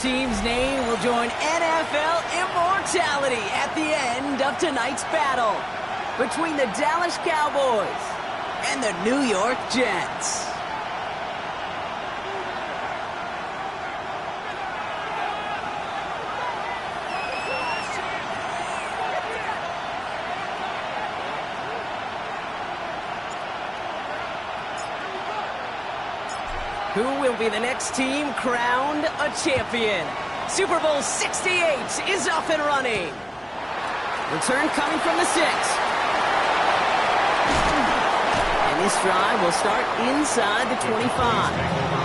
Team's name will join NFL immortality at the end of tonight's battle between the Dallas Cowboys and the New York Jets. Who will be the next team crowned a champion? Super Bowl 68 is up and running. Return coming from the 6. And this drive will start inside the 25.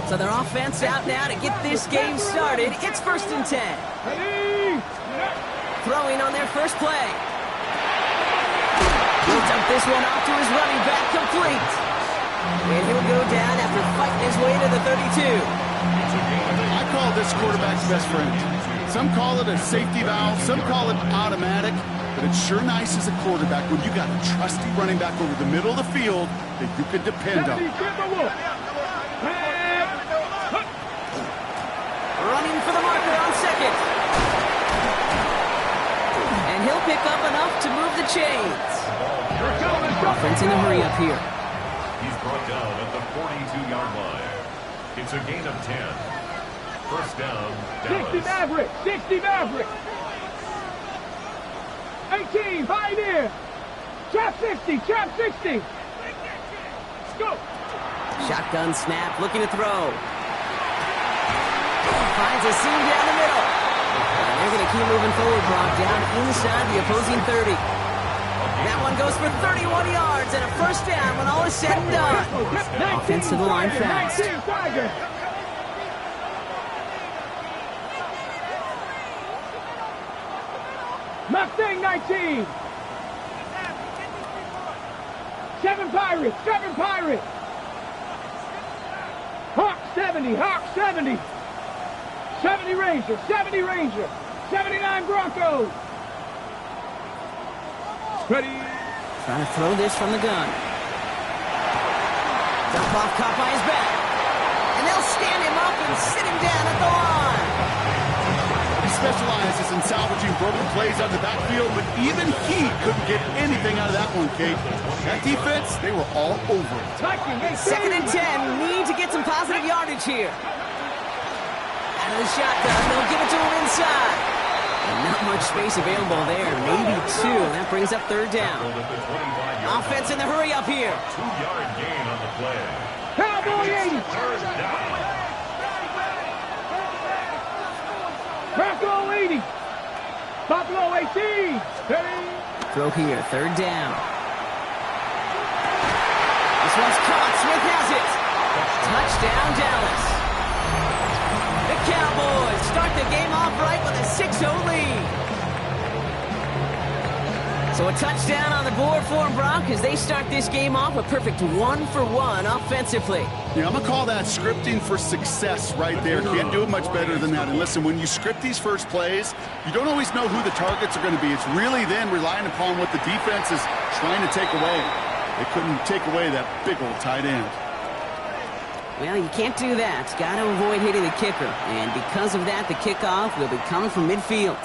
So their offense out now to get this game started. It's 1st and 10. Throwing on their first play. He'll dump this one off to his running back, complete. And he'll go down after fighting his way to the 32. I call this quarterback's best friend. Some call it a safety valve, some call it automatic, but it's sure nice as a quarterback when you got a trusty running back over the middle of the field that you can depend on. Running for the marker on 2nd. And he'll pick up enough to move the chains. Offense in a hurry up here. He's brought down at the 42-yard line. It's a gain of 10. First down, Dallas. 60 Maverick! 60 Maverick! 18, pioneer! Trap 60! Trap 60! Let's go! Shotgun snap, looking to throw. Finds a seam down the middle. And they're going to keep moving forward, Brock, down inside the opposing 30. That one goes for 31 yards and a first down when all is said and done. Offense to the line fast. Mustang 19! 7 Pirates! 7 Pirates! Hawk 70! Hawk 70! 70 Ranger, 70 Ranger, 79 Broncos. Ready. Trying to throw this from the gun. Dump off, caught by his back. And they'll stand him up and sit him down at the line. He specializes in salvaging broken plays out of the backfield, but even he couldn't get anything out of that one, Kate. That defense, they were all over it. 2nd and 10, need to get some positive yardage here. Out of the shotgun, they'll give it to him inside. And not much space available there, maybe 2. That brings up 3rd down. Offense in the hurry up here. 2-yard gain on the play. Cowboy 80. Third down. Bronco 80. Buffalo 18. Throw here, 3rd down. This one's caught. Smith has it. Touchdown, Dallas. The Cowboys start the game off right with a 6-0 lead. So a touchdown on the board for them, Brock, as they start this game off a perfect 1-for-1 offensively. Yeah, I'm going to call that scripting for success right there. Can't do it much better than that. And listen, when you script these first plays, you don't always know who the targets are going to be. It's really then relying upon what the defense is trying to take away. They couldn't take away that big old tight end. Well, you can't do that. Got to avoid hitting the kicker. And because of that, the kickoff will be coming from midfield.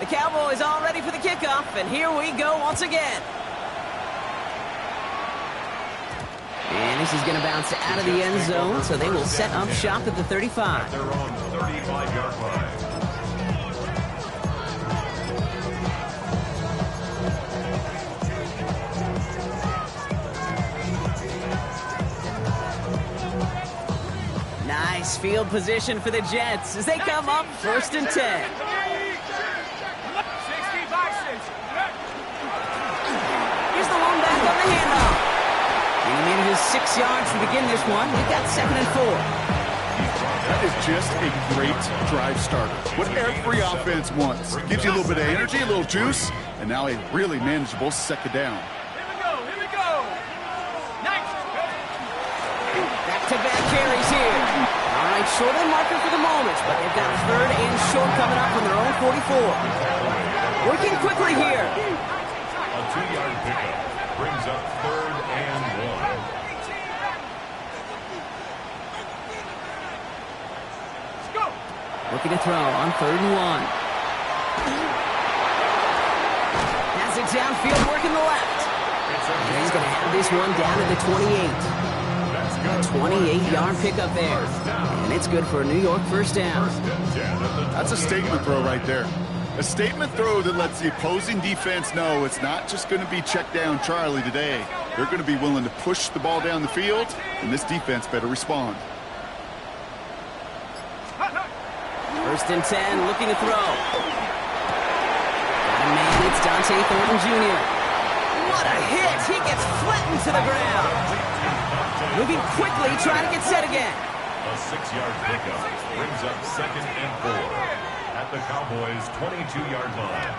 The Cowboys all ready for the kickoff, and here we go once again. And this is going to bounce out of the end zone, so they will set up shop at the 35. They're on 35-yard line. Nice field position for the Jets as they come up 1st and 10. 60 Bisons. the handoff. And he manages 6 yards to begin this one. We've got 2nd and 4. That is just a great drive starter. What every offense wants. Gives you a little bit of energy, a little juice, and now a really manageable 2nd down. Here we go. Nice. Back-to-back carries here. All right, short on marker for the moment, but they've got 3rd and short coming up from their own 44. Working quickly here. A 2-yard pickup brings up 3rd and 1. Looking to throw on 3rd and 1. Has it downfield, working the left. And he's going to have this one down at the 28. A 28-yard pickup there. And it's good for a New York 1st down. That's a statement throw right there. A statement throw that lets the opposing defense know it's not just going to be check down Charlie today. They're going to be willing to push the ball down the field, and this defense better respond. 1st and 10, looking to throw. Got a man, it's Dante Thornton Jr. What a hit! He gets flattened to the ground. Moving quickly, trying to get set again. A 6-yard pickup brings up 2nd and 4 at the Cowboys' 22-yard line.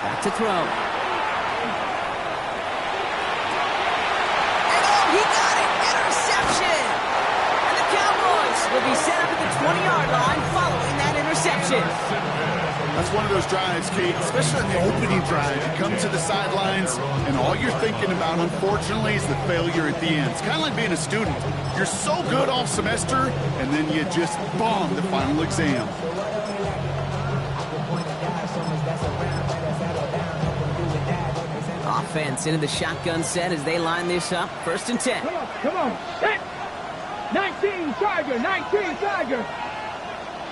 Back to throw. He got it! Interception! And the Cowboys will be set up at the 20-yard line following that interception. That's one of those drives, Kate, especially in the opening drive. You come to the sidelines, and all you're thinking about, unfortunately, is the failure at the end. It's kind of like being a student. You're so good all semester, and then you just bomb the final exam. Offense into the shotgun set as they line this up. 1st and 10. Come on. Set. 19 Tiger. 19 Tiger.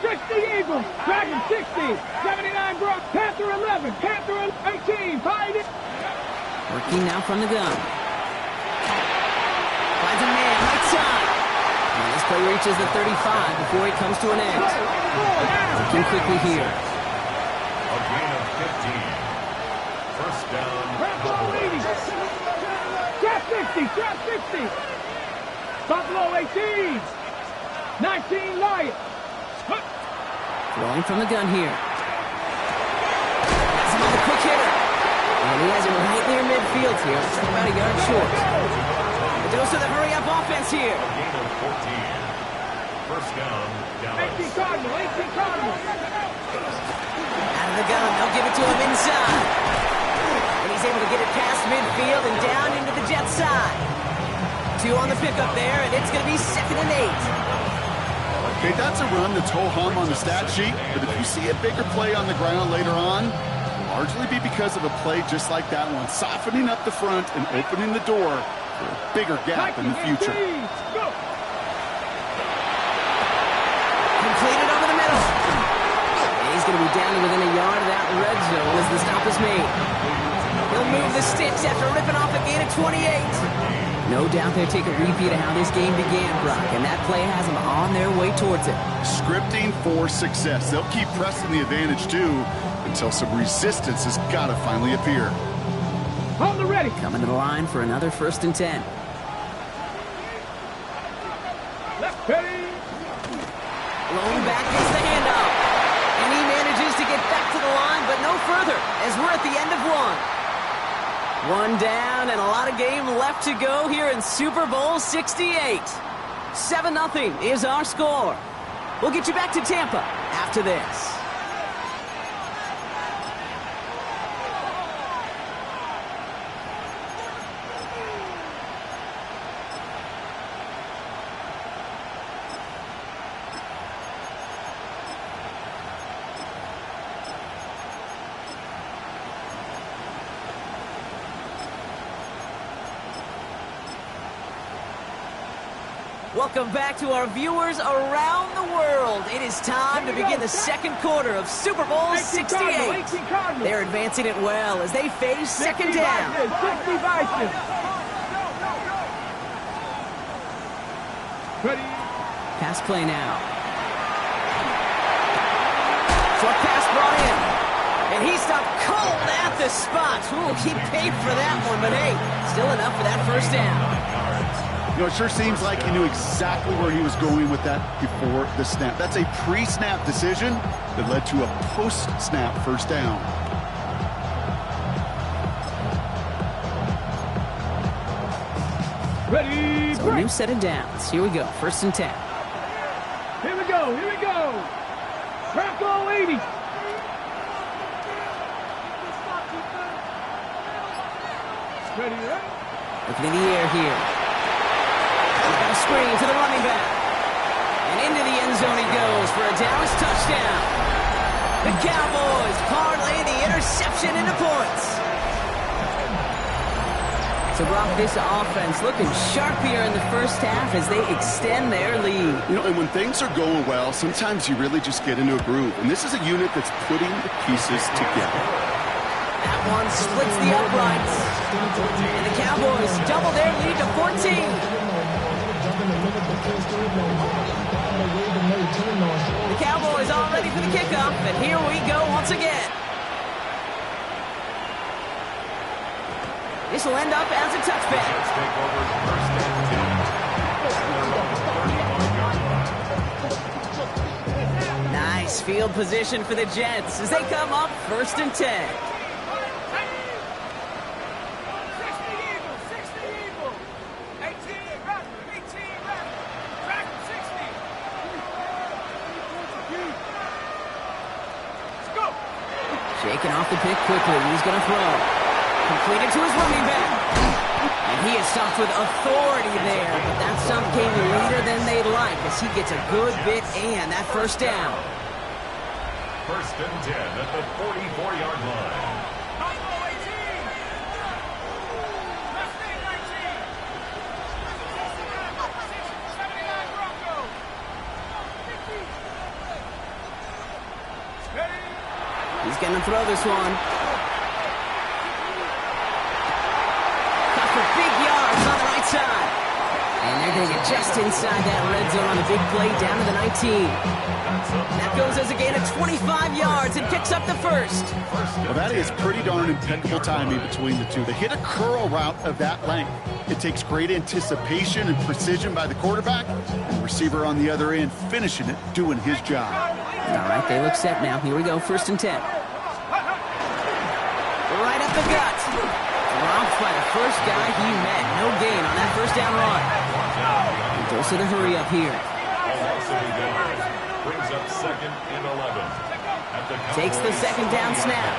60 Eagles. Dragon 60. 79 Brock. Panther 11. Panther 18. Find it. Working now from the gun. Finds a man. Right side. And this play reaches the 35 before it comes to an end. Working quickly here. A gain of 15. 1st down. Trap 60. Trap 60. Buffalo 18. 19 Lions. Throwing from the gun here. That's another quick hitter. And he has it right near midfield here. It's about a yard short. The dose of the hurry-up offense here. A gain of 14. 1st down, Dallas. 18 Cardinal. 18 Cardinal. Out of the gun. They'll give it to him inside. And he's able to get it past midfield and down into the Jet side. 2 on the pickup there, and it's going to be 2nd and 8. Okay, that's a run that's ho-hum on the stat sheet, but if you see a bigger play on the ground later on, it'll largely be because of a play just like that one, softening up the front and opening the door for a bigger gap in the future. Completed over the middle. And he's going to be down to within a yard of that red zone as the stop is made. He'll move the sticks after ripping off a gain of 28. No doubt they'll take a repeat of how this game began, Brock, and that play has them on their way towards it. Scripting for success. They'll keep pressing the advantage, too, until some resistance has got to finally appear. On the ready. Coming to the line for another 1st and 10. Left ready. Rolling back gets the handoff. And he manages to get back to the line, but no further, as we're at the end of one. One down and a lot of game left to go here in Super Bowl 68. 7-0 is our score. We'll get you back to Tampa after this. Welcome back to our viewers around the world. It is time to begin the 2nd quarter of Super Bowl 68. They're advancing it well as they face 2nd down. Ready. Pass play now. Short pass brought in. And he stopped cold at the spot. Ooh, he paid for that one, but hey, still enough for that first down. You know, it sure seems like he knew exactly where he was going with that before the snap. That's a pre-snap decision that led to a post-snap first down. Ready, So a new set of downs. Here we go, 1st and 10. Here we go, here we go. Bronco 80. Ready, ready. Looking in the air here. He's got a screen to the running back. And into the end zone he goes for a Dallas touchdown. The Cowboys parlay the interception into points. So, Brock, this offense looking sharp here in the first half as they extend their lead. You know, and when things are going well, sometimes you really just get into a groove. And this is a unit that's putting the pieces together. That one splits the uprights. And the Cowboys double their lead to 14. The Cowboys all ready for the kickoff, and here we go once again. This will end up as a touchback. Nice field position for the Jets as they come up 1st and 10. Shaking off the pick quickly. He's going to throw. Completed to his running back. And he is stopped with authority there. But that stop came later than they'd like as he gets a good bit and that first down. 1st and 10 at the 44-yard line. He's going to throw this one. Cut for big yards on the right side. And they're going to get just inside that red zone on a big play down to the 19. That goes as a gain of 25 yards and picks up the first. Well, that is pretty darn impeccable timing between the two. They hit a curl route of that length. It takes great anticipation and precision by the quarterback. And the receiver on the other end finishing it, doing his job. All right, they look set now. Here we go, 1st and 10. Right up the gut. Dropped by the first guy he met. No gain on that first down run. He goes to the hurry up here. Brings up 2nd and 11. Takes the 2nd down snap.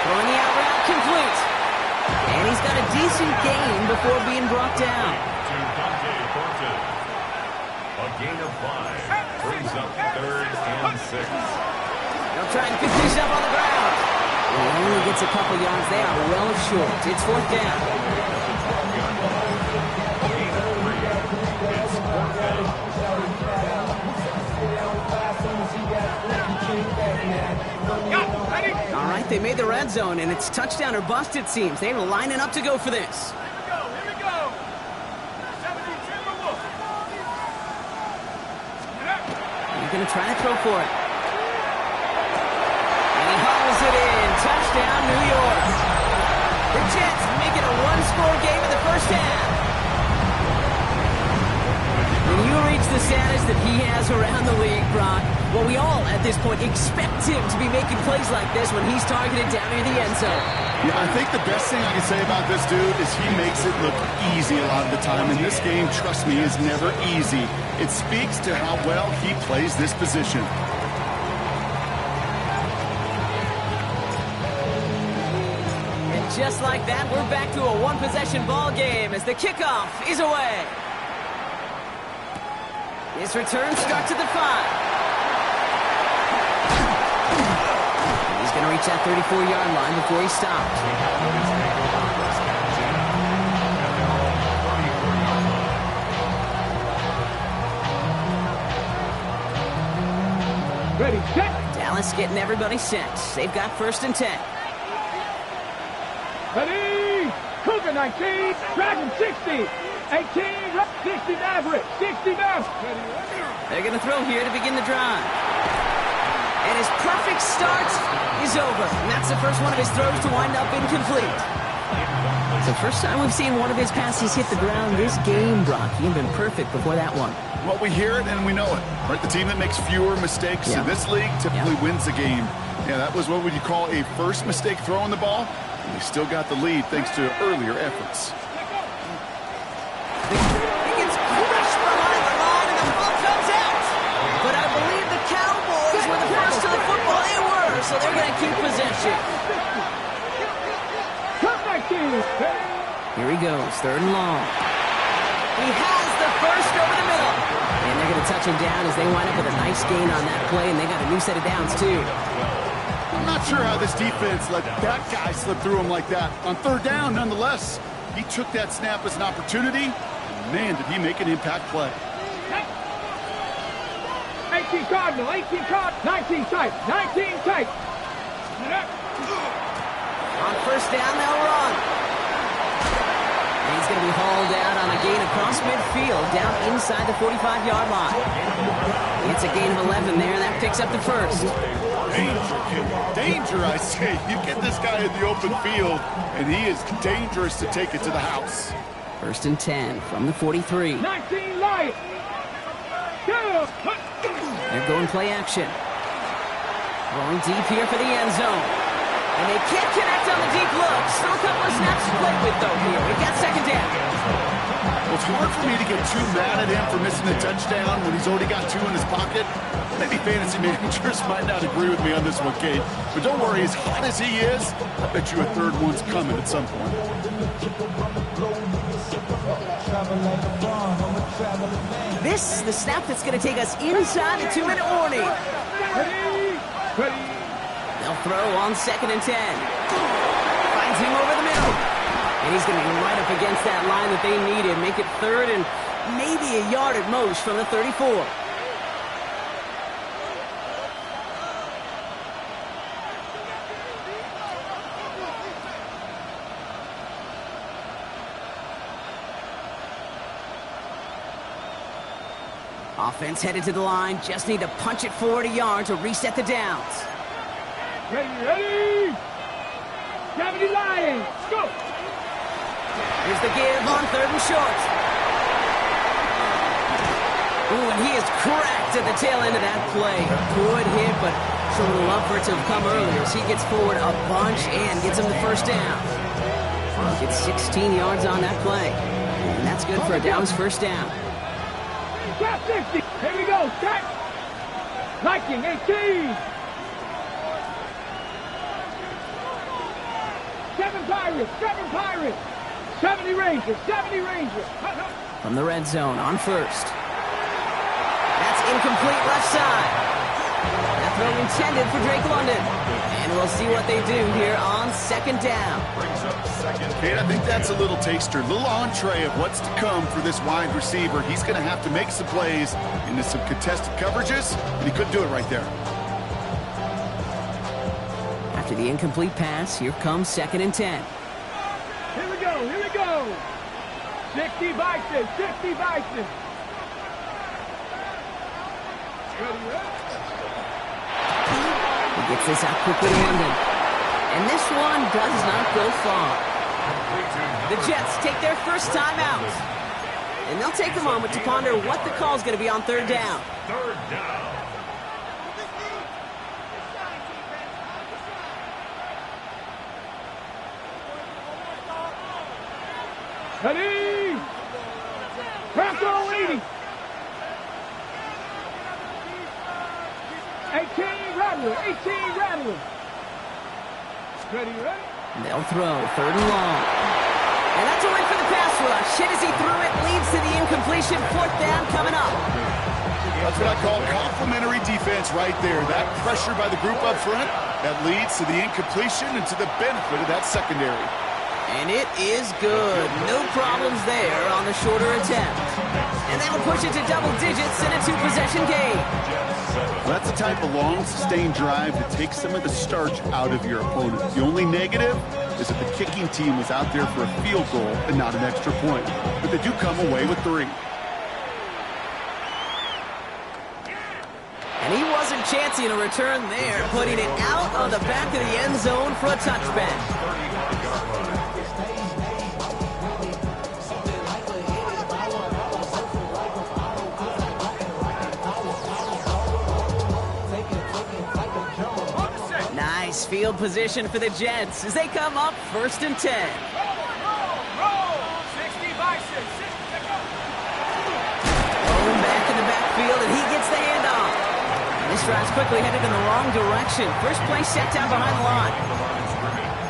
Throwing the out route complete. And he's got a decent gain before being brought down. A gain of 5. Brings up 3rd and 6. They'll try and pick this up on the ground. He only gets a couple yards. They are well short. It's 4th down. It's 4th down. All right, they made the red zone, and it's touchdown or bust, it seems. They're lining up to go for this. Here we go. 70 Timberwolves. He's going to try to throw for it. And he hauls it in. Touchdown, New York. The Jets make it a one-score game in the first half. When you reach the status that he has around the league, Brock, well, we all, at this point, expect him to be making plays like this when he's targeted down near the end zone. Yeah, I think the best thing I can say about this dude is he makes it look easy a lot of the time. And this game, trust me, is never easy. It speaks to how well he plays this position. And just like that, we're back to a one-possession ball game as the kickoff is away. This return starts at the 5. He's going to reach that 34-yard line before he stops. Ready, set. Dallas getting everybody set. They've got 1st and 10. Ready. Cougar 19. Dragon 60. 18. 60 Maverick. 60 Maverick. They're going to throw here to begin the drive. And his perfect start is over. And that's the first one of his throws to wind up incomplete. It's the first time we've seen one of his passes hit the ground this game, Brock. He had been perfect before that one. Well, we hear it and we know it. Right? The team that makes fewer mistakes in this league typically wins the game. Yeah, that was what would you call a first mistake throwing the ball. And they still got the lead thanks to earlier efforts. He gets crushed behind the line and the ball comes out. But I believe the Cowboys were the first to the football. They were, so they're going to keep possession. Here he goes, 3rd and long. He has the first over the middle. And they're going to touch him down as they wind up with a nice gain on that play, and they got a new set of downs, too. I'm not sure how this defense let that guy slip through him like that. On 3rd down, nonetheless, he took that snap as an opportunity. And man, did he make an impact play. 18 Cardinal, 18 Cardinal, 19 tight, 19 tight. On 1st down, they'll run. And he's going to be hauled out on a gain across midfield, down inside the 45-yard line. It's a gain of 11 there, and that picks up the first. Danger, kid. Danger, I say. You get this guy in the open field, and he is dangerous to take it to the house. 1st and 10 from the 43. 19 light. They're going play action. Rolling deep here for the end zone. And they can't connect on the deep look. Still a couple of snaps to play with, though, here. We got 2nd down. Well, it's hard for me to get too mad at him for missing the touchdown when he's already got 2 in his pocket. Maybe fantasy managers might not agree with me on this one, Kate. But don't worry, as hot as he is, I bet you a 3rd one's coming at some point. This is the snap that's going to take us inside the 2-minute warning. They'll throw on 2nd and 10. Finds him over the middle. And he's going to be right up against that line that they needed. Make it 3rd and maybe a yard at most from the 34. Offense headed to the line. Just need to punch it forward a yard to reset the downs. Ready? 70 Lions, go! Here's the give on 3rd and short. Ooh, and he is cracked at the tail end of that play. A good hit, but so we'll love for it to have come earlier as he gets forward a bunch and gets him the 1st down. Gets 16 yards on that play. And that's good for a Downs 1st down. Top 60. Here we go. Start. Liking 18. 7 Pirates. 7 Pirates. 70 Rangers. 70 Rangers. From the red zone on 1st. That's incomplete left side. That throw intended for Drake London. And we'll see what they do here on 2nd down. Kate, I think that's a little taster, a little entree of what's to come for this wide receiver. He's going to have to make some plays into some contested coverages, and he couldn't do it right there. After the incomplete pass, here comes 2nd and 10. Here we go. Here we go. 60 Bison. 60 Bison. He gets this out quickly to London. And this one does not go far. The Jets take their first time out. And they'll take a moment to ponder what the call is going to be on 3rd down. 3rd down. Ready? Crackle 80. 18 Rattler. 18 Rattler. Ready? They'll throw 3rd and long. And that's a win for the pass rush. Hit as he threw it, leads to the incompletion. 4th down coming up. That's what I call complementary defense right there. That pressure by the group up front, that leads to the incompletion and to the benefit of that secondary. And it is good. No problems there on the shorter attempt. And that'll push it to double digits in a 2-possession game. Well, that's the type of long, sustained drive that takes some of the starch out of your opponent. The only negative is that the kicking team was out there for a field goal and not an extra point. But they do come away with 3. And he wasn't chancing a return there, putting it out on the back of the end zone for a touchback. Nice field position for the Jets as they come up 1st and 10. Going back in the backfield, and he gets the handoff. This drive's quickly headed in the wrong direction. First play set down behind the line.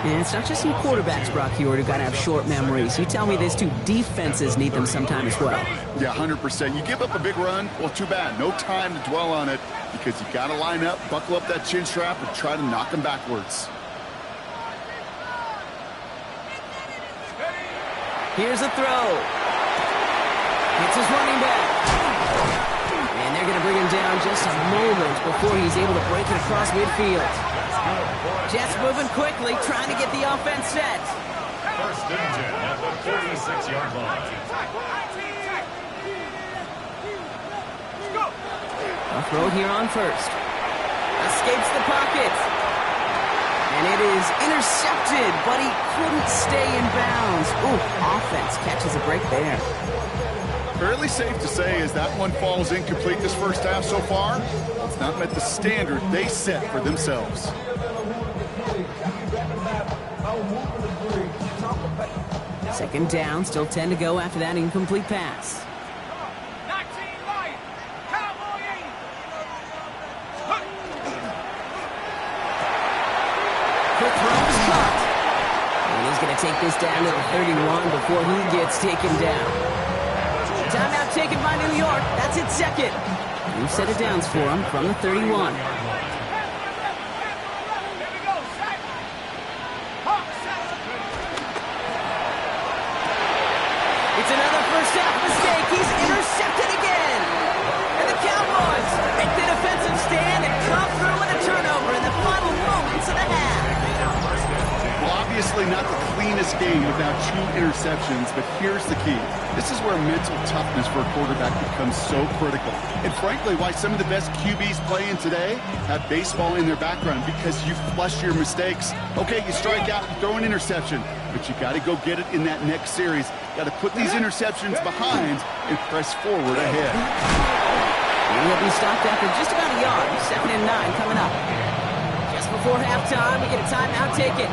And it's not just some quarterbacks, Brock Heward, who got to have short memories. You tell me these two defenses need them sometime as well. Yeah, 100%. You give up a big run, well, too bad. No time to dwell on it because you got to line up, buckle up that chin strap, and try to knock them backwards. Here's a throw. It's his running back. And they're going to bring him down just a moment before he's able to break it across midfield. Jets moving quickly, trying to get the offense set. 1st and 10 at the 46-yard line. A throw here on 1st. Escapes the pocket. And it is intercepted, but he couldn't stay in bounds. Ooh, offense catches a break there. Fairly safe to say as that one falls incomplete this first half so far. It's not met the standard they set for themselves. Second down, still 10 to go after that incomplete pass. Quick throw is caught. And he's going to take this down to the 31 before he gets taken down. Timeout taken by New York. That's its second. New set of downs for him from the 31. It's another first half mistake. He's intercepted again. And the Cowboys make the defensive stand and come through with a turnover in the final moments of the half. Well, obviously not the cleanest game without 2 interceptions, but here's the key. This is where mental toughness for a quarterback becomes so critical. And frankly, why some of the best QBs playing today have baseball in their background, because you flush your mistakes. Okay, you strike out, you throw an interception, but you got to go get it in that next series. Got to put these interceptions behind and press forward ahead. He'll be stopped after just about a yard. 2nd and 9 coming up. Just before halftime, we get a timeout taken.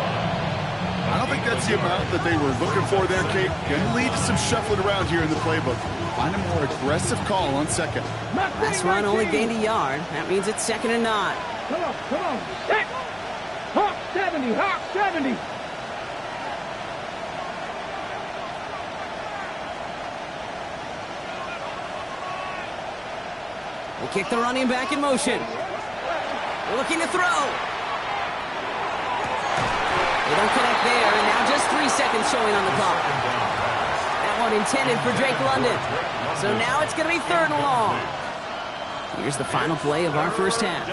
I don't think that's the amount that they were looking for there, Kate. Going to lead to some shuffling around here in the playbook. Find a more aggressive call on 2nd. Last run only gained a yard. That means it's 2nd and 9. Come on, come on. Set. Hawk 70, Hawk 70. They kick the running back in motion. Looking to throw. They don't connect there, and now just 3 seconds showing on the clock. That one intended for Drake London. So now it's going to be 3rd and long. Here's the final play of our first half.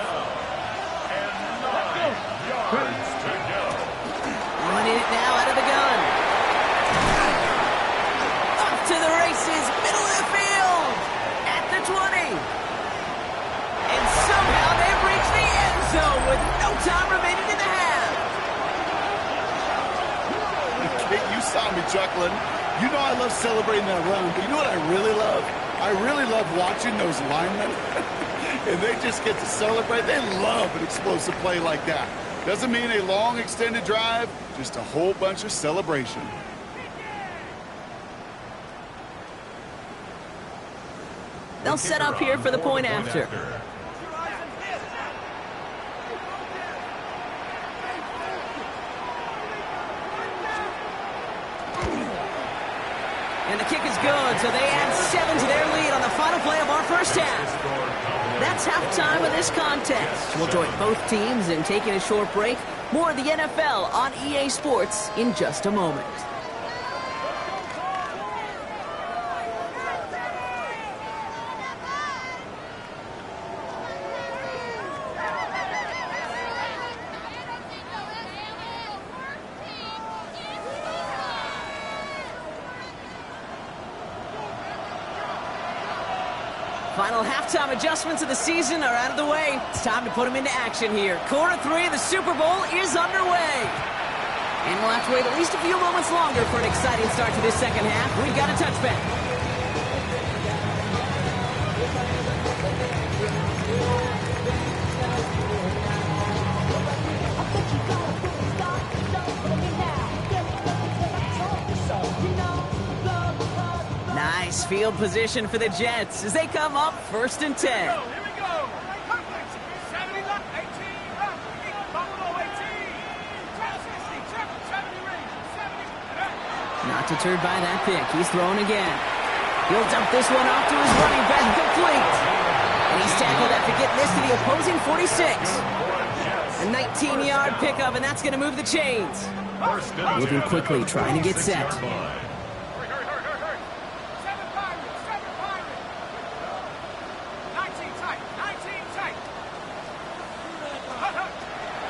Running it now out of the gun. Up to the races, middle of the field, at the 20. And somehow they've reached the end zone with no time remaining in the half. You saw me chuckling. You know I love celebrating that run, but you know what I really love? I really love watching those linemen. And they just get to celebrate. They love an explosive play like that. Doesn't mean a long extended drive, just a whole bunch of celebration. They'll set up here for the point after. And the kick is good, so they add 7 to their lead on the final play of our first half. That's halftime of this contest. We'll join both teams in taking a short break. More of the NFL on EA Sports in just a moment. Final halftime adjustments of the season are out of the way. It's time to put them into action here. Quarter 3 of the Super Bowl is underway. And we'll have to wait at least a few moments longer for an exciting start to this second half. We've got a touchback. Nice field position for the Jets as they come up 1st and 10. Here we go. 70, 18, Buffalo 18. 70. Not deterred by that pick. He's throwing again. He'll dump this one off to his running back, complete. And he's tackled after getting this to the opposing 46. A 19-yard pickup, and that's going to move the chains. Moving quickly, trying to get set.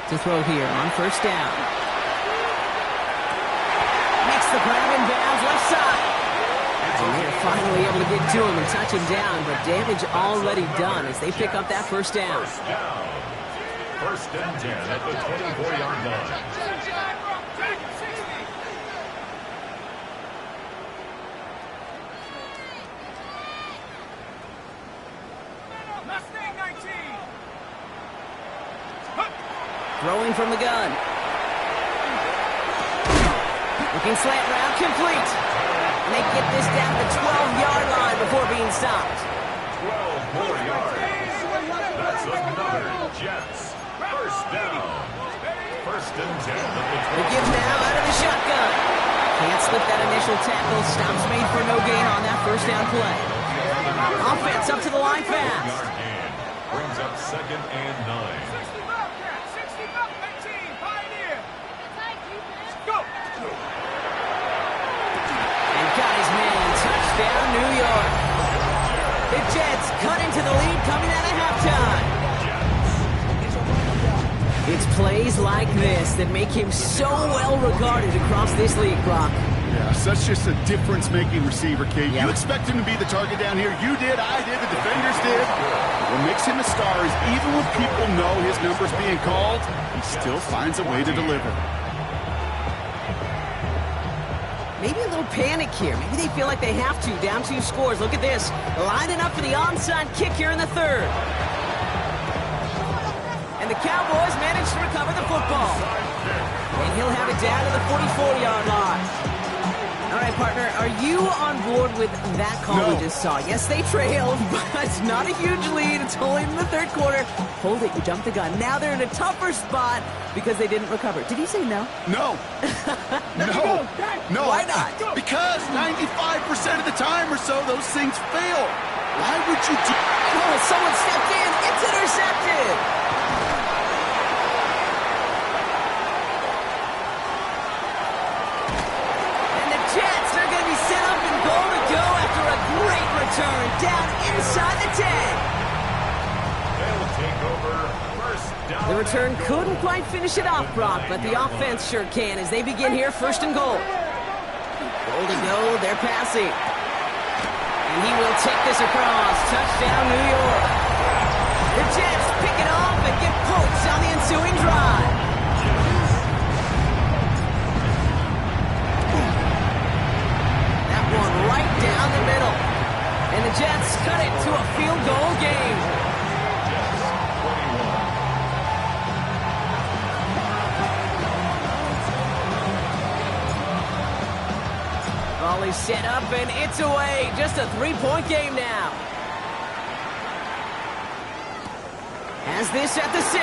To throw here on 1st down. Makes the grab in bounds, left side. And they're finally able to get to him and touch him down, but damage already done as they pick up that 1st down. 1st and 10 at the 24-yard line. Throwing from the gun. Looking slant route, complete. And they get this down to the 12-yard line before being stopped. 12 more yards. That's another Jets. 1st down. 1st and 10 at the 12. They give now out of the shotgun. Can't slip that initial tackle. Stops made for no gain on that 1st down play. Offense up to the line fast. Brings up 2nd and 9. Touchdown, New York. The Jets cut into the lead coming out of halftime. It's plays like this that make him so well regarded across this league, Brock. Yeah, such just a difference-making receiver, Kate. Yep. You expect him to be the target down here. You did, I did, the defenders did. What makes him a star is even when people know his number's being called, he still finds a way to deliver. Maybe a little panic here. Maybe they feel like they have to. Down 2 scores. Look at this. Lining up for the onside kick here in the 3rd. And the Cowboys manage to recover the football. And he'll have it down to the 44-yard line. All right, partner, are you on board with that call we just saw? Yes, they trailed, but it's not a huge lead. It's only in the 3rd quarter. Hold it, you jumped the gun. Now they're in a tougher spot because they didn't recover. Did he say no? No. No. Why not? Because 95% of the time or so, those things fail. Why would you do... Oh, someone stepped in. It's intercepted. Great return down inside the 10. They'll take over 1st down. The return couldn't quite finish it off, Brock, but the offense sure can as they begin here 1st and goal. Goal to go, they're passing. And he will take this across. Touchdown, New York. The Jets pick it off and get points on the ensuing drive. That one right down the middle. And the Jets cut it to a field goal game. Volley set up and it's away. Just a 3-point game now. Has this at the 6.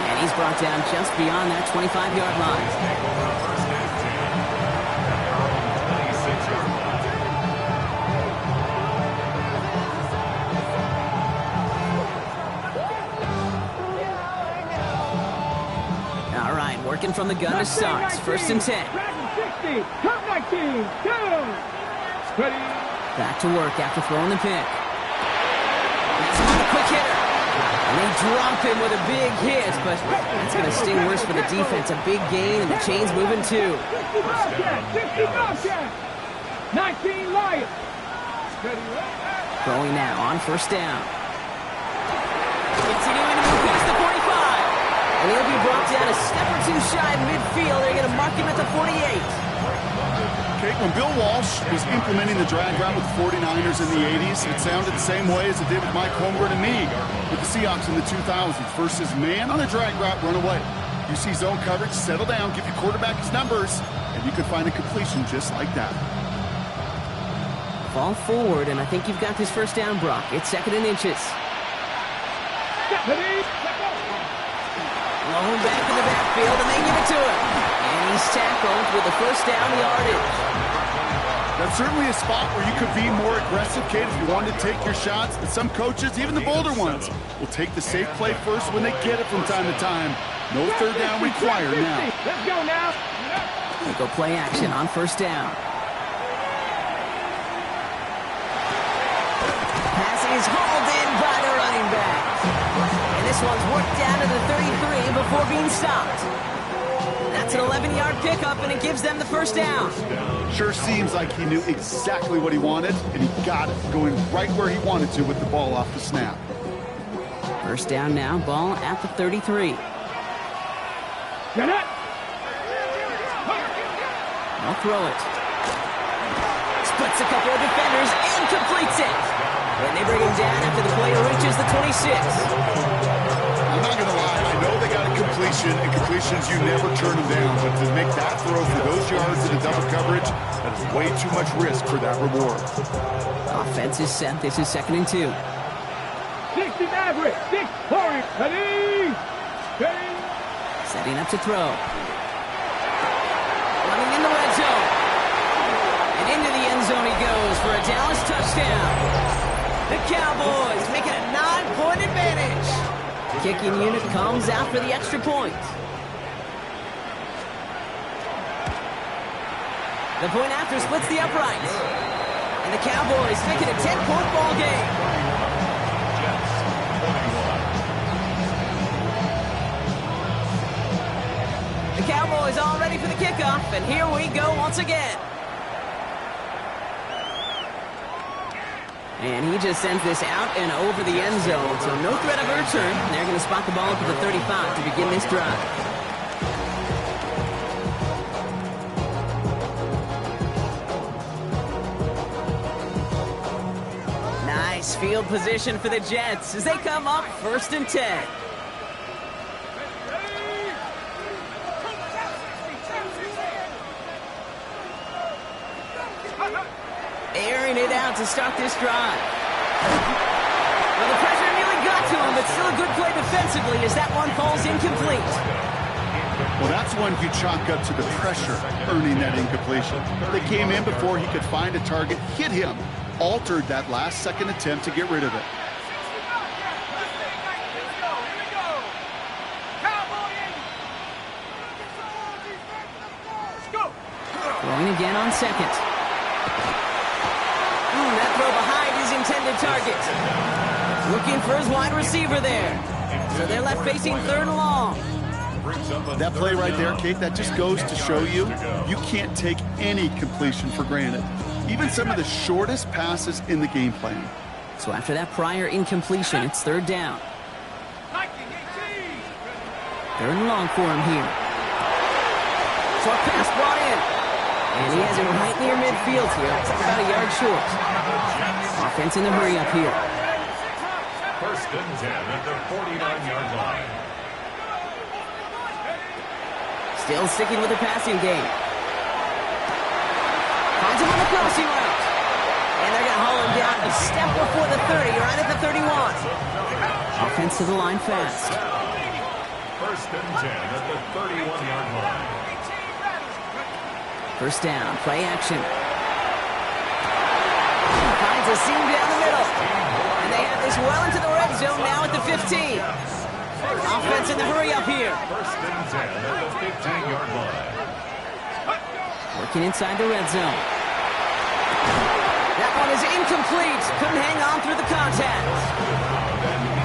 And he's brought down just beyond that 25-yard line. Working from the gun to start. 1st and 10. 60, top 19, go! Ready. Back to work after throwing the pick. That's a quick hitter. And they drop him with a big hit, but that's going to sting worse for the defense. A big gain, and the chain's moving too. 60 Bobcat, 60 Bobcat. 19 Lions. Throwing now on first down. Continuing to move past the 45. And he'll be brought down a step or two shy of midfield. They're going to mark him at the 48. Okay, when Bill Walsh was implementing the drag route with the 49ers in the 80s, it sounded the same way as it did with Mike Holmgren and me with the Seahawks in the 2000s. Versus man on a drag route, run away. You see zone coverage, settle down, give your quarterback his numbers, and you could find a completion just like that. Fall forward, and I think you've got this first down, Brock. It's 2nd and inches. Long back in the backfield, and they give it to him. And he's tackled with the first down yardage. That's certainly a spot where you could be more aggressive, Kate, if you wanted to take your shots. And some coaches, even the bolder ones, will take the safe play first when they get it from time to time. No third down required now. Let's go now. They go play action on first down. Pass is hauled in by the running back. And this one's worked down to the 33 before being stopped. That's an 11-yard pickup, and it gives them the first down. Sure seems like he knew exactly what he wanted, and he got it, going right where he wanted to with the ball off the snap. First down now, ball at the 33. Get it. They'll throw it. Splits a couple of defenders and completes it. And they bring him down after the play reaches the 26. I'm not going to lie, I know they got a completion, and completions, you never turn them down. But to make that throw for those yards in a double coverage, that is way too much risk for that reward. Offense is set. This is 2nd and 2. 60 Maverick. 6 Corey. Ready. Ready. Setting up to throw. Running in the red zone. And into the end zone he goes for a Dallas touchdown. The Cowboys making a 9-point advantage. Kicking unit comes out for the extra point. The point after splits the uprights. And the Cowboys make it a 10-point ball game. The Cowboys all ready for the kickoff, and here we go once again. And he just sends this out and over the end zone, so no threat of a return. They're going to spot the ball to the 35 to begin this drive. Nice field position for the Jets as they come up 1st and 10. Airing it out to start this drive. Well, the pressure nearly got to him, but still a good play defensively as that one falls incomplete. Well, that's one you chalk up to the pressure earning that incompletion. They came in before he could find a target, hit him, altered that last-second attempt to get rid of it. Throwing again on 2nd. That throw behind his intended target. Looking for his wide receiver there. So they're left facing 3rd and long. That play right there, Kate, that just goes to show you, you can't take any completion for granted. Even some of the shortest passes in the game plan. So after that prior incompletion, it's 3rd down. 3rd and long for him here. Short pass brought in. And he has him right near midfield here. It's about a yard short. Offense in the hurry up here. 1st and 10 at the 49-yard line. Still sticking with the passing game. Finds him on the crossing route. And they're going to haul him down a step before the 30, right at the 31. Offense to the line fast. 1st and 10 at the 31-yard line. First down, play action. Finds a seam down the middle. And they have this well into the red zone now at the 15. Offense in the hurry up here. 1st and 10 at the 15-yard line. Working inside the red zone. That one is incomplete. Couldn't hang on through the contact.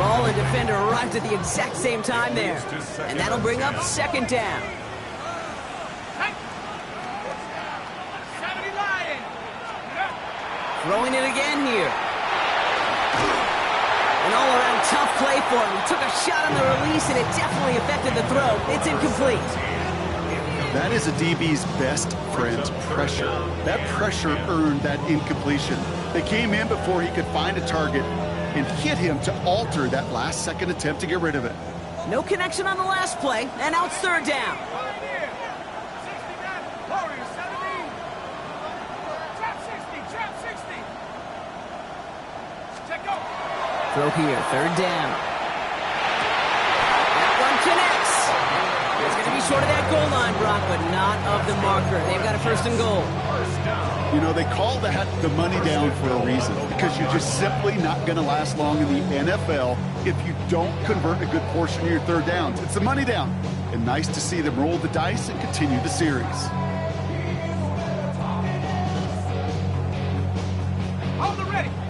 Ball and defender arrived at the exact same time there. And that'll bring up 2nd down. Throwing it again here. An all-around tough play for him. He took a shot on the release, and it definitely affected the throw. It's incomplete. That is a DB's best friend, pressure. That pressure earned that incompletion. They came in before he could find a target and hit him to alter that last-second attempt to get rid of it. No connection on the last play, and now it's third down. Throw here, third down. That one connects. It's going to be short of that goal line, Brock, but not of the marker. They've got a first and goal. You know, they call that the money down for a reason, because you're just simply not going to last long in the NFL if you don't convert a good portion of your third downs. It's the money down. And nice to see them roll the dice and continue the series.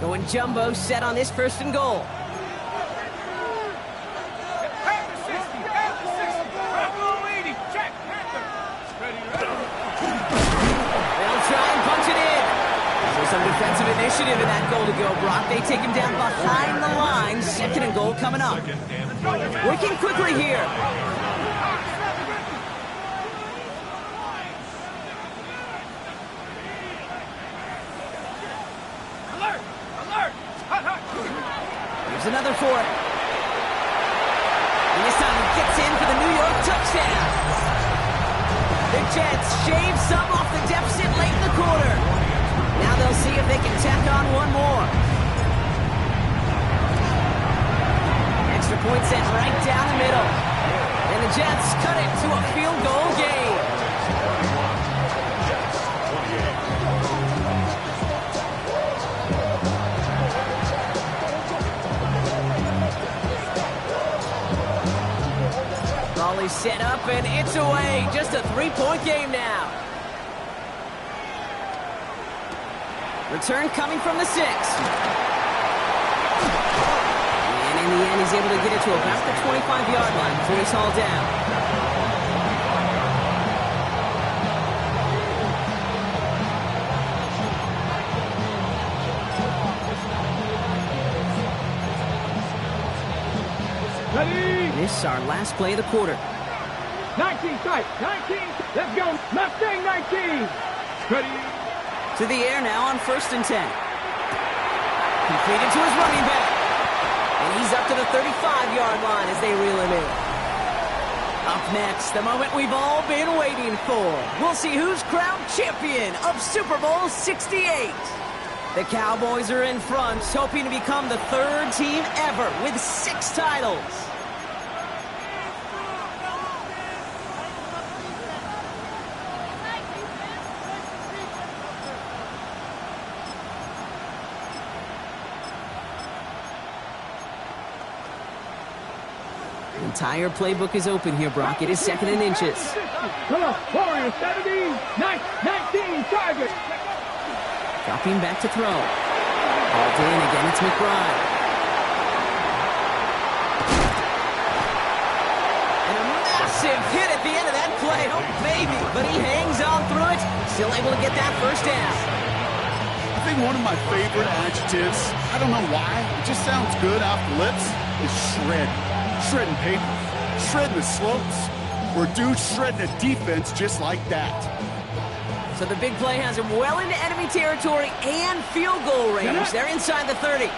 Going jumbo, set on this first and goal. They'll try and punch it in. So some defensive initiative in that goal to go, Brock. They take him down behind the line. Second and goal coming up. Working quickly here. Here's another for it. And this time he gets in for the New York touchdown. The Jets shave some off the deficit late in the quarter. Now they'll see if they can tack on one more. Extra point sent right down the middle. And the Jets cut it to a field goal game. Volley set up and it's away. Just a 3-point game now. Return coming from the 6. And in the end, he's able to get it to about the 25-yard line before he's hauled down. Ready? This is our last play of the quarter. 19 tight. 19. Let's go. Mustang 19. Ready? To the air now on 1st and 10. Completed to his running back. And he's up to the 35-yard line as they reel him in. Up next, the moment we've all been waiting for. We'll see who's crowned champion of Super Bowl 68. The Cowboys are in front, hoping to become the 3rd team ever with 6 titles. The entire playbook is open here, Brock. It is 2nd and inches. Come on, Warriors 17, 19 target. Dropping back to throw. Balled in again, it's McBride. And a massive hit at the end of that play. Oh, baby. But he hangs on through it. Still able to get that first down. I think one of my favorite adjectives, I don't know why, it just sounds good off the lips, is shred. Shredding paper, shredding the slopes. We're dudes shredding a defense just like that. So the big play has him well into enemy territory and field goal range. They're inside the 30.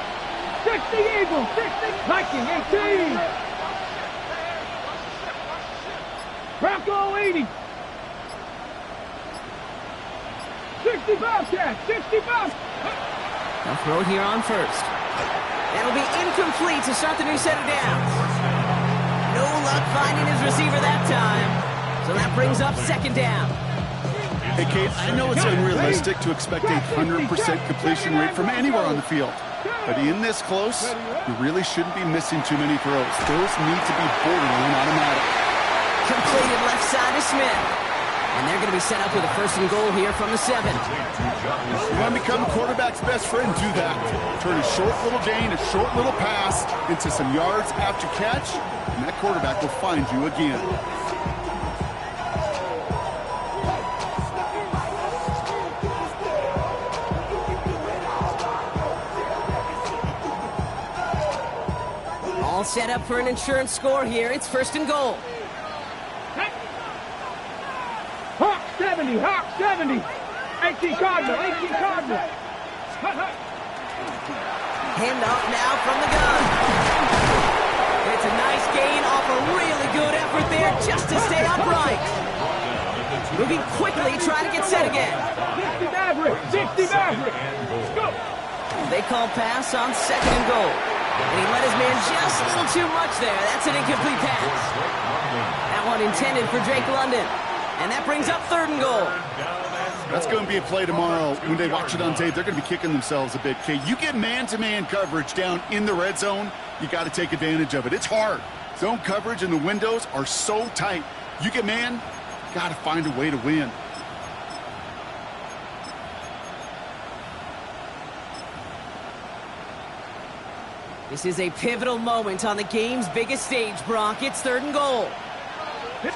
60 Eagles, 60, Viking 18. Bronco 80. 60 Bobcats, 60 Bobcats. They'll throw it here on 1st. That'll be incomplete to start the new set of downs. No luck finding his receiver that time. So that brings up 2nd down. Hey, Kate, I know it's unrealistic to expect a 100% completion rate from anywhere on the field. But in this close, you really shouldn't be missing too many throws. Those need to be borderline automatic. Completed left side to Smith. And they're going to be set up with a 1st and goal here from the 7. You want to become a quarterback's best friend? Do that. Turn a short little gain, a short little pass into some yards after catch, and that quarterback will find you again. All set up for an insurance score here. It's first and goal. Hawk 70, Hawk 70. 18 Cardinal, 18 Cardinal. Hand off now from the gun. It's a nice gain off a really good effort there just to stay upright. Moving quickly, trying to get set again. 60 Maverick, 60 Maverick. Let's go. They call pass on second and goal. And he let his man just a little too much there. That's an incomplete pass. That one intended for Drake London. And that brings up third and goal. That's going to be a play tomorrow. When they watch it on tape, they're going to be kicking themselves a bit. Okay, you get man-to-man coverage down in the red zone, you got to take advantage of it. It's hard. Zone coverage and the windows are so tight. You get man, got to find a way to win. This is a pivotal moment on the game's biggest stage, Brock. It's third and goal. They'll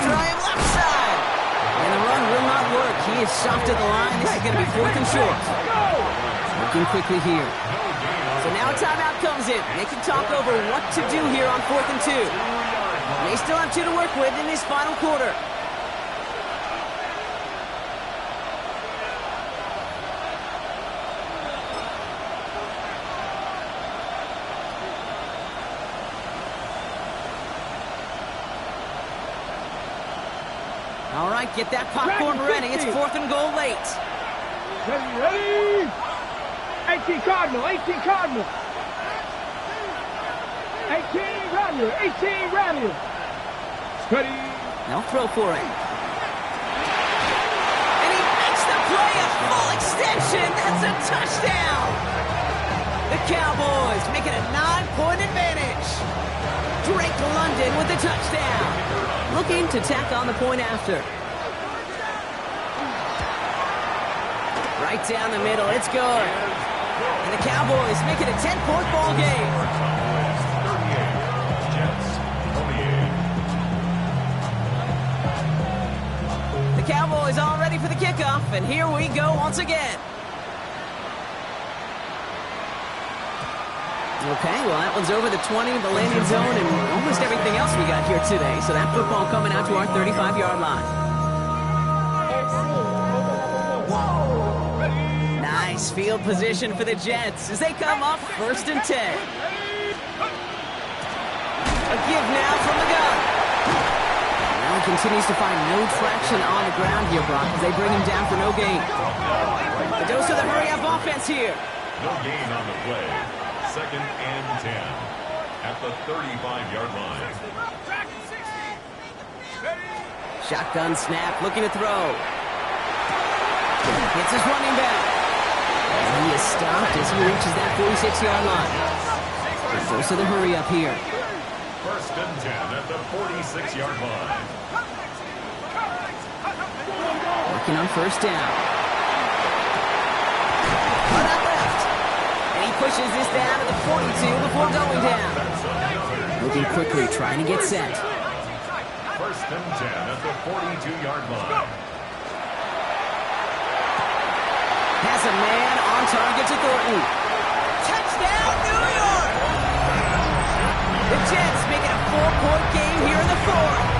try him left side. And the run will not work. He is soft at the line. This is going to be fourth and short. Looking quickly here. So now a timeout comes in. They can talk over what to do here on 4th and 2. They still have 2 to work with in this final quarter. All right, get that popcorn ready. It's 4th and goal late. Ready? 18 Cardinal, 18 Cardinal. 18 Randall, 18 Randall. Ready? Now throw for it. And he makes the play a full extension. That's a touchdown. The Cowboys make it a 9-point advantage. Drake London with the touchdown. Looking to tack on the point after. Right down the middle, it's good. And the Cowboys make it a 10-point ball game. The Cowboys all ready for the kickoff, and here we go once again. Okay, well, that one's over the 20, the landing zone, and almost everything else we got here today. So that football coming out to our 35-yard line. Nice field position for the Jets as they come up 1st and 10. A give now from the gun. Now he continues to find no traction on the ground here, Brock, as they bring him down for no gain. A dose of the hurry-up offense here. No gain on the play. 2nd and 10 at the 35-yard line. Shotgun snap, looking to throw. Hits his running back. And he is stopped as he reaches that 46-yard line. Close to the hurry up here. 1st and 10 at the 46-yard line. Working on 1st down. Run out left. And he pushes this down to the 42 before going down. Looking quickly, trying to get set. 1st and 10 at the 42-yard line. Has a man on target to Thornton. Touchdown, New York! The Jets make it a 4-point game here in the 4th.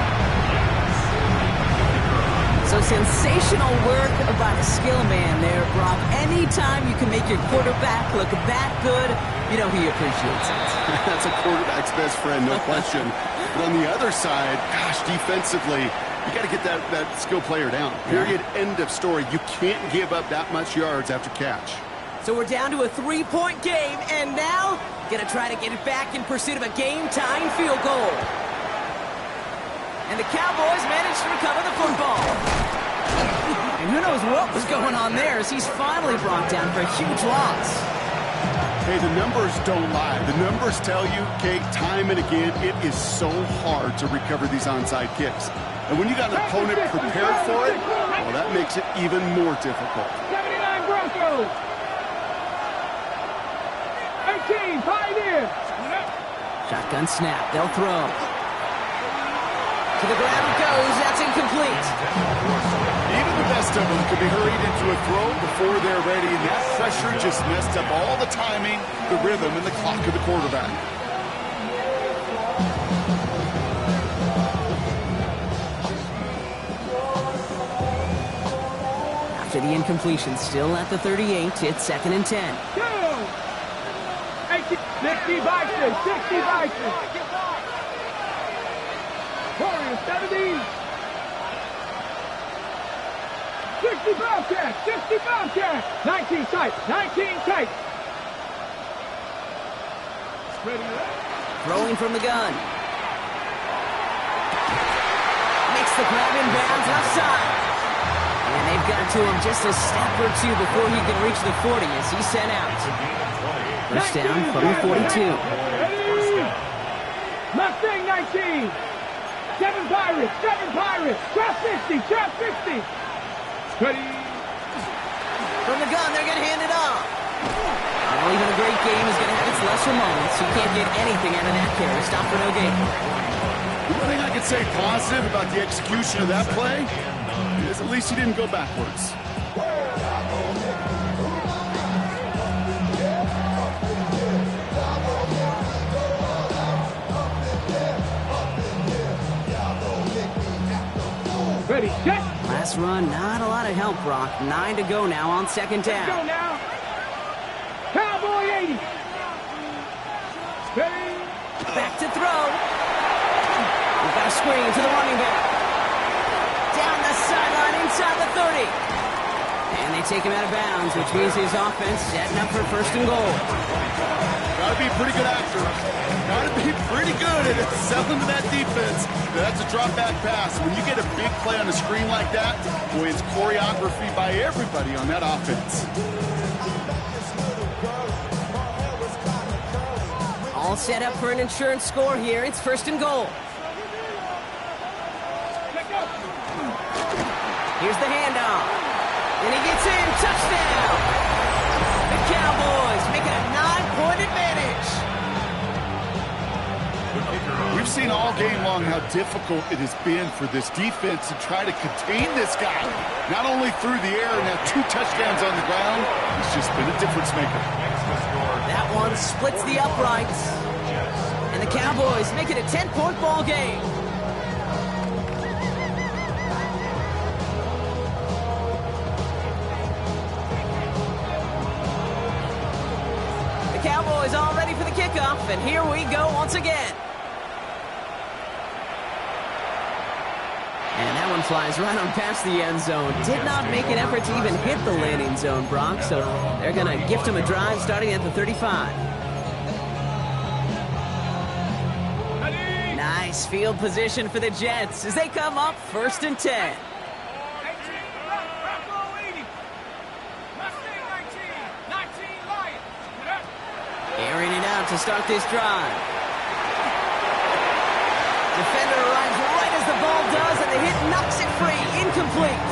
So sensational work by the skill man there, Brock. Anytime you can make your quarterback look that good, you know he appreciates it. That's a quarterback's best friend, no question. But on the other side, gosh, defensively, you got to get that skill player down. Period. End of story. You can't give up that much yards after catch. So we're down to a 3-point game, and now gonna try to get it back in pursuit of a game-tying field goal. And the Cowboys managed to recover the football. And who knows what was going on there as he's finally brought down for a huge loss. Hey, the numbers don't lie. The numbers tell you, Kate, time and again, it is so hard to recover these onside kicks. And when you got an opponent prepared for it, well, that makes it even more difficult. 79 Broncos. 18 Pioneers. Shotgun snap. They'll throw. To the ground it goes. That's incomplete. Even the best of them could be hurried into a throw before they're ready, and that pressure just messed up all the timing, the rhythm, and the clock of the quarterback. After the incompletion, still at the 38, it's 2nd and 10. 60 Bison, 60 Bison. Warriors 70. 60 Bobcat, 60 Bobcat. 19 tight, 19 tight. Throwing from the gun. Makes the grab in bounds left side. And they've got to him just a step or two before he can reach the 40 as he's sent out. First down from the 42. Mustang 19. 7 Pirates, 7 Pirates. Trap 60, trap 60. Ready. From the gun, they're going to hand it off. Well, even a great game is going to have its lesser moments. You can't get anything out of that carry. Stop for no gain. The one thing I could say positive about the execution of that play is at least he didn't go backwards. Ready, set. Last run, not a lot of help, Brock. 9 to go now on 2nd Go down. now. Cowboy 80. Ready. Back to throw. We've got a screen to the running back. Down the sideline inside the 30. And they take him out of bounds, which means his offense setting up for 1st and goal. Gotta be a pretty good actor. Gotta be pretty good at selling to that defense. That's a drop back pass. When you get a big play on a screen like that, boy, it's choreography by everybody on that offense. All set up for an insurance score here. It's 1st and goal. Here's the handoff. And he gets in. Touchdown. The Cowboys make it a 9-point advantage. We've seen all game long how difficult it has been for this defense to try to contain this guy. Not only through the air, now 2 touchdowns on the ground. He's just been a difference maker. That one splits the uprights. And the Cowboys make it a 10-point ball game. The Cowboys all ready for the kickoff, and here we go once again. And that one flies right on past the end zone. Did not make an effort to even hit the landing zone, Brock, so they're going to gift him a drive starting at the 35. Nice field position for the Jets as they come up 1st and 10. Airing it out to start this drive. Defender arrives right as the ball does, and the hit knocks it free. Incomplete.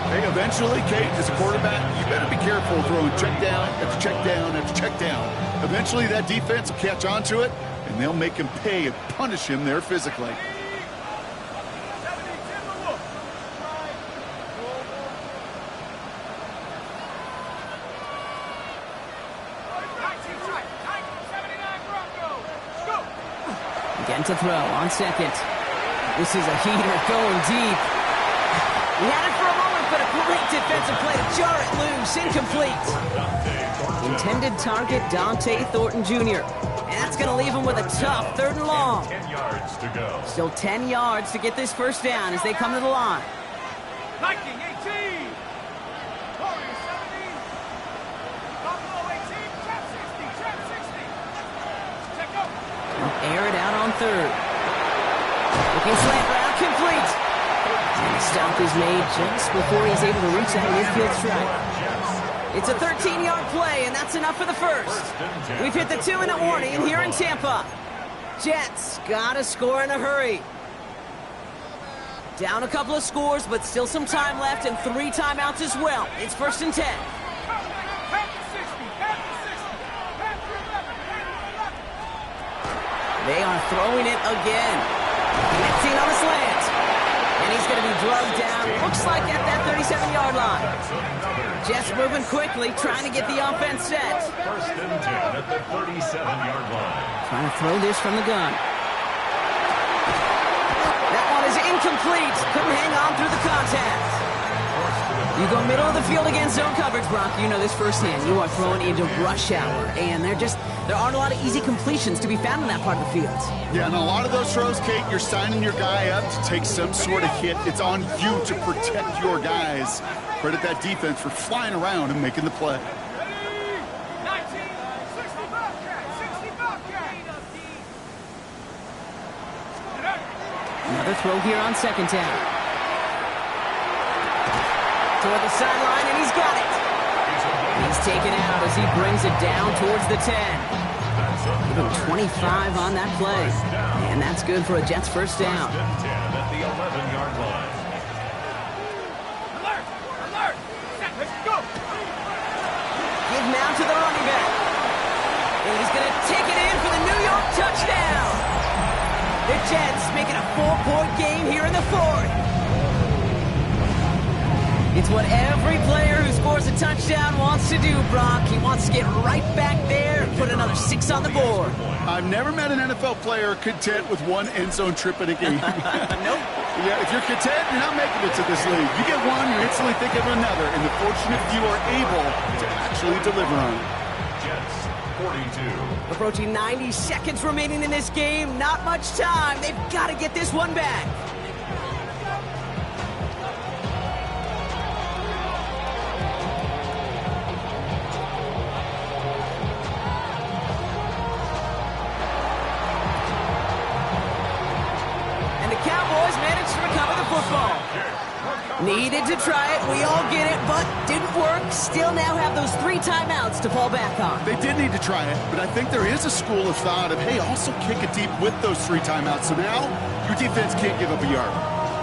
Hey, eventually, Kate, as a quarterback, you better be careful throwing check down after check down after check down. Eventually, that defense will catch on to it, and they'll make him pay and punish him there physically. Again to throw on 2nd. This is a heater going deep. He had it for a moment, but a great defensive play to jar it loose. Incomplete. Intended target, Dante Thornton Jr. And that's going to leave him with a tough 3rd and long. 10 yards to go. Still 10 yards to get this 1st down as they come to the line. Viking 18. Warriors 70. Buffalo 18. Trap 60. Trap 60. Check up. Air it out on 3rd. Looking slant route, complete. And the stop is made just before he's able to reach that midfield strike. It's a 13-yard play, and that's enough for the 1st. We've hit the 2-minute warning here in Tampa. Jets got to score in a hurry. Down a couple of scores, but still some time left and 3 timeouts as well. It's 1st and 10. They are throwing it again. And it's Looking on the slant. And he's going to be drugged down. Looks like at that 37-yard line. Jets moving quickly, trying to get the offense set. First and 10 at the 37-yard line. Trying to throw this from the gun. That one is incomplete. Couldn't hang on through the contact. You go middle of the field against zone coverage, Brock. You know this firsthand. You are thrown into rush hour, and there aren't a lot of easy completions to be found in that part of the field. Yeah, and a lot of those throws, Kate, you're signing your guy up to take some sort of hit. It's on you to protect your guys. Credit that defense for flying around and making the play. Another throw here on second down. Toward the sideline, and he's got it. He's taken out as he brings it down towards the 10. Even 25 on that play. And that's good for a Jets first down. First and 10 at the 11-yard line. Alert! Alert! Let's go! Give now to the running back. And he's going to take it in for the New York touchdown. The Jets making a 4-point game here in the fourth. It's what every player who scores a touchdown wants to do, Brock. He wants to get right back there and put another 6 on the board. I've never met an NFL player content with one end zone trip in a game. Nope. Yeah, if you're content, you're not making it to this league. You get one, you instantly think of another, and the fortunate few are able to actually deliver on it. Jets, 42. Approaching 90 seconds remaining in this game. Not much time. They've got to get this one back. Cowboys managed to recover the football. Needed to try it. We all get it, but didn't work. Still now have those 3 timeouts to fall back on. They did need to try it, but I think there is a school of thought of, hey, also kick it deep with those 3 timeouts. So now your defense can't give up a yard.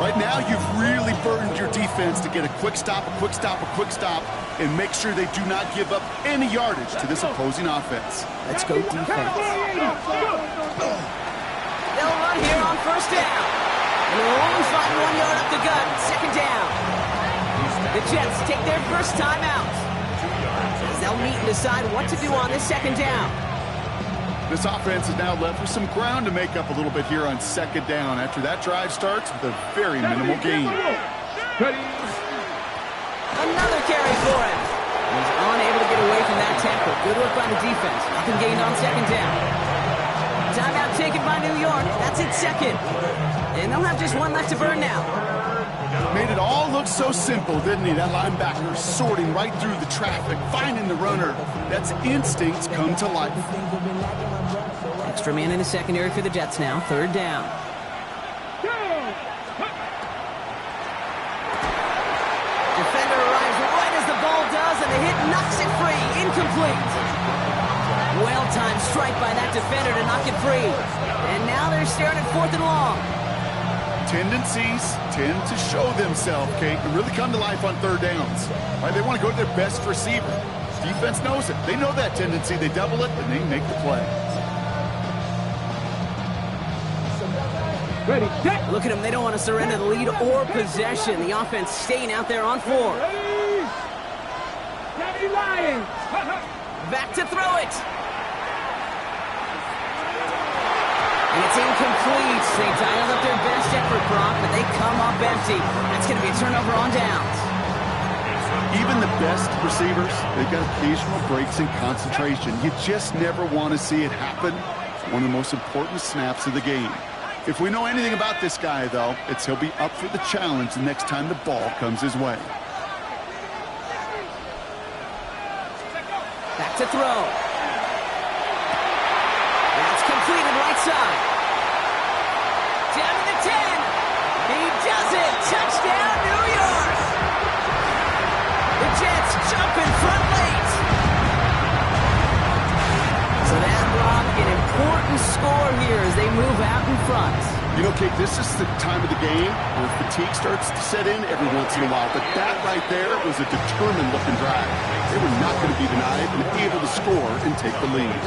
Right now, you've really burdened your defense to get a quick stop, a quick stop, a quick stop, and make sure they do not give up any yardage to this opposing offense. Let's go defense. They'll run here on first down. And they'll only find 1 yard up the gut. Second down. The Jets take their first time out. As they'll meet and decide what to do on this second down. This offense is now left with some ground to make up a little bit here on second down after that drive starts with a very minimal gain. Another carry for him. He's unable to get away from that tackle. Good work by the defense. Nothing gained on second down. Timeout taken by New York. That's its second. And they'll have just 1 left to burn now. Made it all look so simple, didn't he? That linebacker sorting right through the traffic, finding the runner. That's instincts come to life. Extra man in the secondary for the Jets now. Third down. Defender arrives right as the ball does, and the hit knocks it free. Incomplete. Well-timed strike by that defender to knock it free. And now they're staring at 4th and long. Tendencies tend to show themselves, Kate, and really come to life on third downs. Right? They want to go to their best receiver. Defense knows it. They know that tendency. They double it, and they make the play. Ready, set. Look at them. They don't want to surrender the lead or possession. The offense staying out there on 4. Ready, Lions. Back to throw it. And it's incomplete. They dialed up their best effort, Brock, but they come up empty. That's going to be a turnover on downs. Even the best receivers, they've got occasional breaks in concentration. You just never want to see it happen. It's one of the most important snaps of the game. If we know anything about this guy, though, it's he'll be up for the challenge the next time the ball comes his way. Back to throw. That's completed right side. Down to the 10. He does it. Touchdown, New York. The Jets jump in front late. So that block, an important score here as they move out in front. You know, Kate, this is the time of the game where fatigue starts to set in every once in a while. But that right there was a determined-looking drive. They were not going to be denied and able to score and take the lead.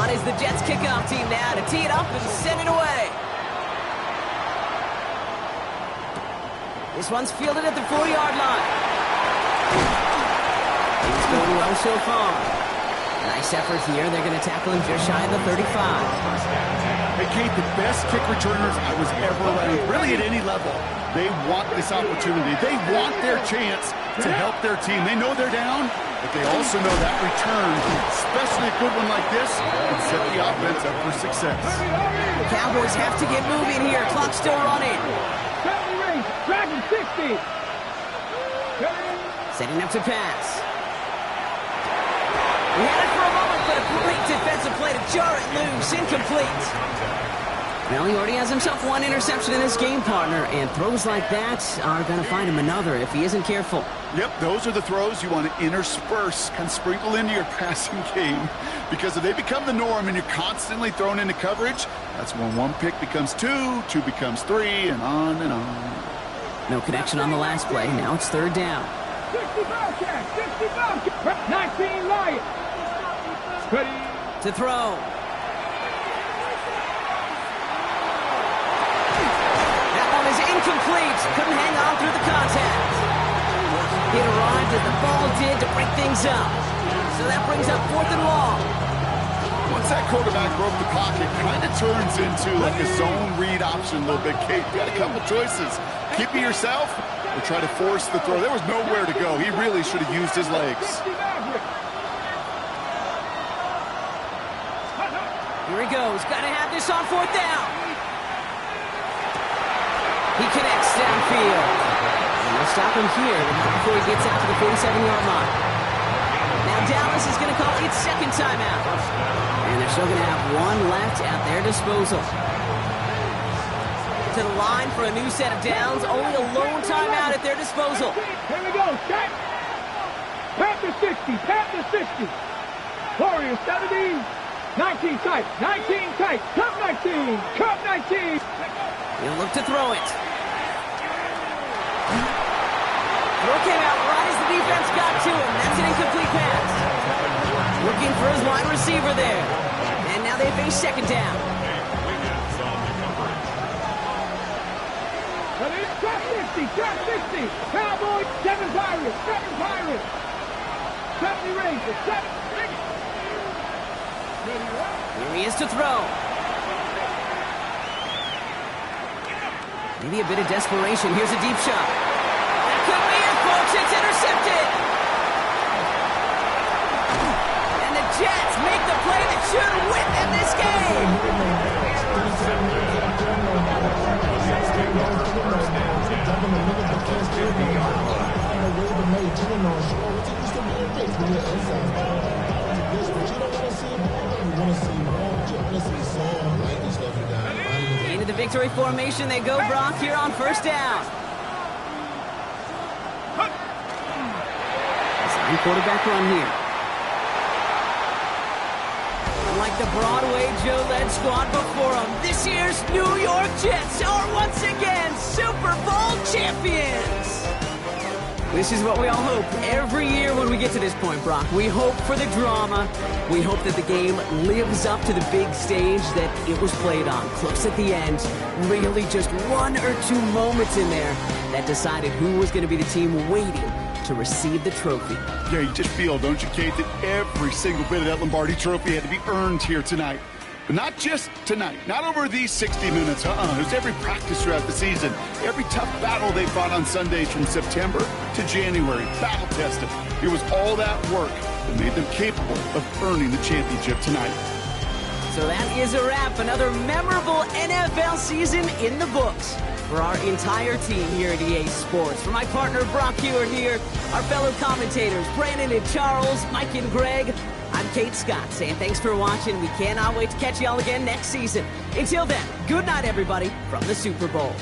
On is the Jets kickoff team now to tee it up and send it away. This one's fielded at the 40-yard line. It's going well so far. Nice effort here. They're going to tackle him just shy of the 35. Hey, Kate, the best kick returners I was ever around, really at any level, they want this opportunity. They want their chance to help their team. They know they're down, but they also know that return, especially a good one like this, can set the offense up for success. The Cowboys have to get moving here. Clock's still running. Dragon 60. Setting up to pass. He had it for a moment, but a great defensive play to jar it loose. Incomplete. Well, he already has himself one interception in his game, partner, and throws like that are going to find him another if he isn't careful. Yep, those are the throws you want to intersperse, kind of sprinkle into your passing game, because if they become the norm and you're constantly thrown into coverage, that's when one pick becomes two, two becomes three, and on and on. No connection on the last play. Now it's third down. 65 catch, 65 catch. 19 Lions. Ready to throw. That one is incomplete. Couldn't hang on through the contact. It arrived as the ball did to break things up. So that brings up 4th and long. Once that quarterback broke the pocket, kind of turns into like a zone read option a little bit. Kate, you got a couple choices. Keep it yourself or try to force the throw. There was nowhere to go. He really should have used his legs. Here he goes. Got to have this on 4th down. He connects downfield. And they'll stop him here before he gets out to the 47-yard line. Now Dallas is going to call its second timeout. And they're still going to have one left at their disposal. To the line for a new set of downs. Only a lone timeout at their disposal. Here we go. Check. Panther 60. Panther 60. Warriors 70. 19 tight. 19 tight. Cup 19. Cup 19. He'll look to throw it. Throw came out right as the defense got to him. That's an incomplete pass. Looking for his wide receiver there. And now they face second down. Trap 60, trap 60. Cowboys, 7 Pirates, 7 Pirates. 70 Rangers, 7 Rangers. Here he is to throw. Maybe a bit of desperation. Here's a deep shot. That could be it, folks. It's intercepted. And the Jets make the play that should win them this game. Into the victory formation they go, Brock, here on first down. Second quarterback run here. Like the Broadway Joe-led squad before them, this year's New York Jets are once again Super Bowl champions. This is what we all hope every year when we get to this point, Brock. We hope for the drama. We hope that the game lives up to the big stage that it was played on. Close at the end. Really just one or two moments in there that decided who was going to be the team waiting to receive the trophy. Yeah, you just feel, don't you, Kate, that every single bit of that Lombardi trophy had to be earned here tonight. But not just tonight, not over these 60 minutes, It was every practice throughout the season, every tough battle they fought on Sundays from September to January, battle tested. It was all that work that made them capable of earning the championship tonight. So that is a wrap. Another memorable NFL season in the books for our entire team here at EA Sports. For my partner, Brock Hewitt here, our fellow commentators, Brandon and Charles, Mike and Greg, I'm Kate Scott saying thanks for watching. We cannot wait to catch y'all again next season. Until then, good night, everybody, from the Super Bowl.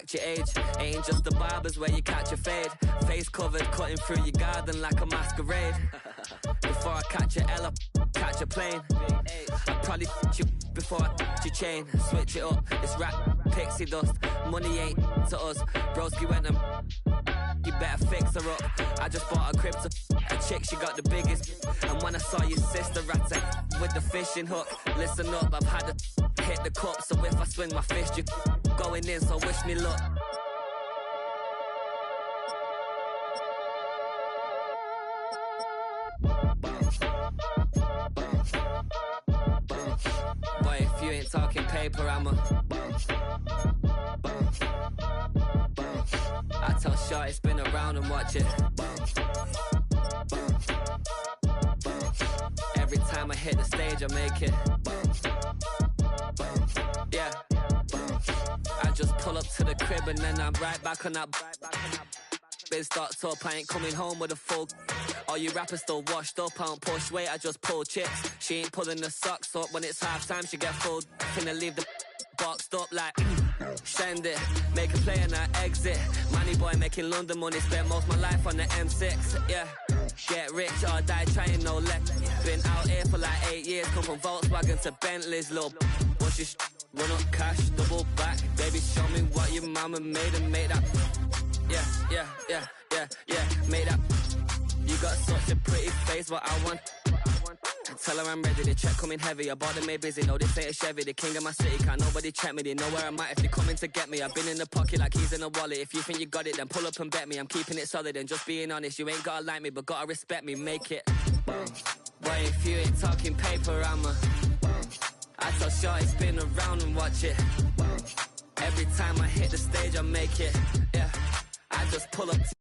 act your age. Ain't just the barbers where you catch a fade. Face covered, cutting through your garden like a masquerade. Before I catch a L up, catch a plane. I'd probably you before I your chain. Switch it up, it's rap, pixie dust. Money ain't to us. Broski went and you better fix her up. I just bought a crib to a chick, she got the biggest. And when I saw your sister at it with the fishing hook, listen up, I've had to hit the cup. So if I swing my fist, you going in, so wish me luck. Boy, if you ain't talking paper, I'm a I tell Shorty spin around and watch it. Every time I hit the stage, I make it. Yeah. I just pull up to the crib and then I'm right back on that. Biz starts up, I ain't coming home with a full. All you rappers still washed up, I don't push weight, I just pull chips. She ain't pulling the socks up, when it's half time she get full. Finna leave the boxed up like send it, make a play and I exit. Money boy making London money, spent most my life on the M6. Yeah, get rich or die trying, no left. Been out here for like 8 years, come from Volkswagen to Bentley's, little. What's your run up cash, double back. Baby, show me what your mama made and make that. Yeah, made that. You got such a pretty face, what I want. Tell her I'm ready, the check coming heavy. I bought them made busy, no this ain't a Chevy. The king of my city, can't nobody check me. They know where I'm at if they coming to get me. I've been in the pocket like keys in a wallet. If you think you got it, then pull up and bet me. I'm keeping it solid and just being honest. You ain't gotta like me, but gotta respect me, make it. Boy, if you ain't talking paper, I'm a I tell Shorty spin around and watch it. Every time I hit the stage, I make it. Yeah, I just pull up to